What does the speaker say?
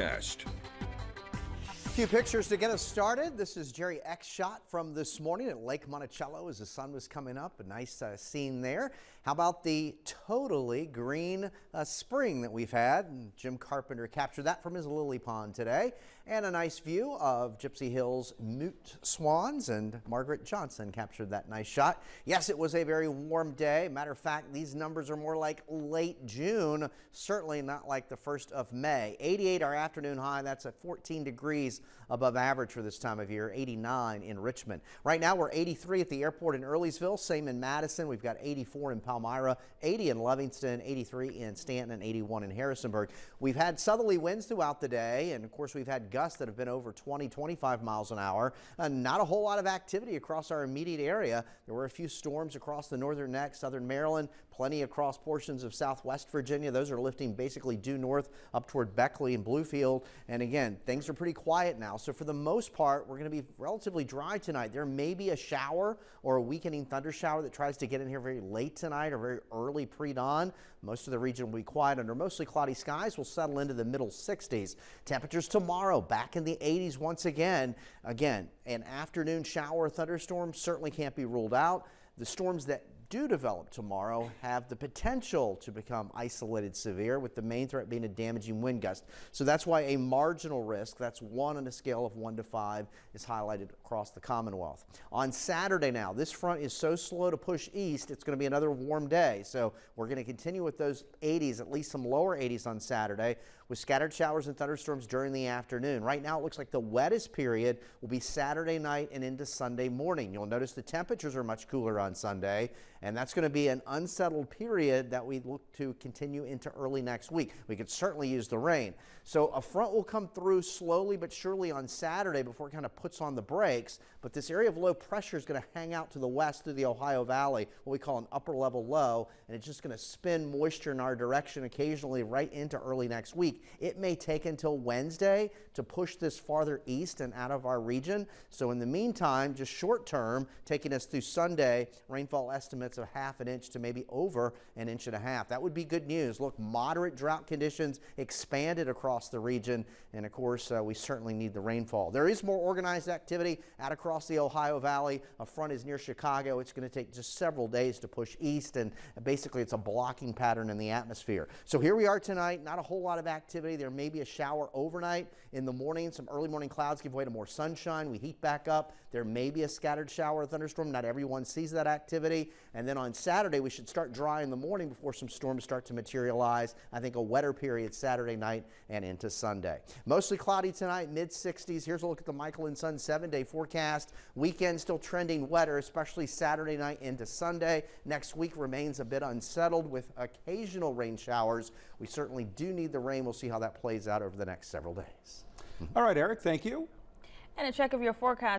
A few pictures to get us started. This is Jerry X shot from this morning at Lake Monticello as the sun was coming up. A nice scene there. How about the totally green spring that we've had? And Jim Carpenter captured that from his lily pond today. And a nice view of Gypsy Hills mute swans, and Margaret Johnson captured that nice shot. Yes, it was a very warm day. Matter of fact, these numbers are more like late June, certainly not like the 1st of May. 88 our afternoon high. That's at 14 degrees above average for this time of year. 89 in Richmond. Right now we're 83 at the airport in Earlysville, same in Madison. We've got 84 in Palmyra, 80 in Livingston, 83 in Stanton, and 81 in Harrisonburg. We've had southerly winds throughout the day, and of course we've had gusts that have been over 20-25 miles an hour. Not a whole lot of activity across our immediate area. There were a few storms across the northern neck, southern Maryland, plenty across portions of southwest Virginia. Those are lifting basically due north up toward Beckley and Bluefield. And again, things are pretty quiet now. So for the most part, we're going to be relatively dry tonight. There may be a shower or a weakening thunder shower that tries to get in here very late tonight or very early pre-dawn. Most of the region will be quiet under mostly cloudy skies. Will settle into the middle 60s. Temperatures tomorrow back in the 80s once again. Again, an afternoon shower or thunderstorm certainly can't be ruled out. The storms that do develop tomorrow have the potential to become isolated severe, with the main threat being a damaging wind gust. So that's why a marginal risk, that's 1 on a scale of 1 to 5, is highlighted across the Commonwealth. On Saturday now, this front is so slow to push east, it's going to be another warm day. So we're going to continue with those 80s, at least some lower 80s on Saturday, with scattered showers and thunderstorms during the afternoon. Right now it looks like the wettest period will be Saturday night and into Sunday morning. You'll notice the temperatures are much cooler on Sunday, and that's going to be an unsettled period that we look to continue into early next week. We could certainly use the rain. So a front will come through slowly but surely on Saturday before it kind of puts on the brakes. But this area of low pressure is going to hang out to the west through the Ohio Valley, what we call an upper level low, and it's just going to spin moisture in our direction occasionally right into early next week. It may take until Wednesday to push this farther east and out of our region. So in the meantime, just short term, taking us through Sunday, rainfall estimates of ½ an inch to maybe over 1.5 inches. That would be good news. Look, moderate drought conditions expanded across the region, and of course we certainly need the rainfall. There is more organized activity out across the Ohio Valley. A front is near Chicago. It's going to take just several days to push east, and basically it's a blocking pattern in the atmosphere. So here we are tonight, not a whole lot of activity. There may be a shower overnight. In the morning, some early morning clouds give way to more sunshine. We heat back up. There may be a scattered shower or thunderstorm. Not everyone sees that activity. And then on Saturday, we should start dry in the morning before some storms start to materialize. I think a wetter period Saturday night and into Sunday. Mostly cloudy tonight, mid 60s. Here's a look at the Michael and Son 7-day forecast. Weekend still trending wetter, especially Saturday night into Sunday. Next week remains a bit unsettled with occasional rain showers. We certainly do need the rain. We'll see how that plays out over the next several days. All right, Eric, thank you. And a check of your forecast.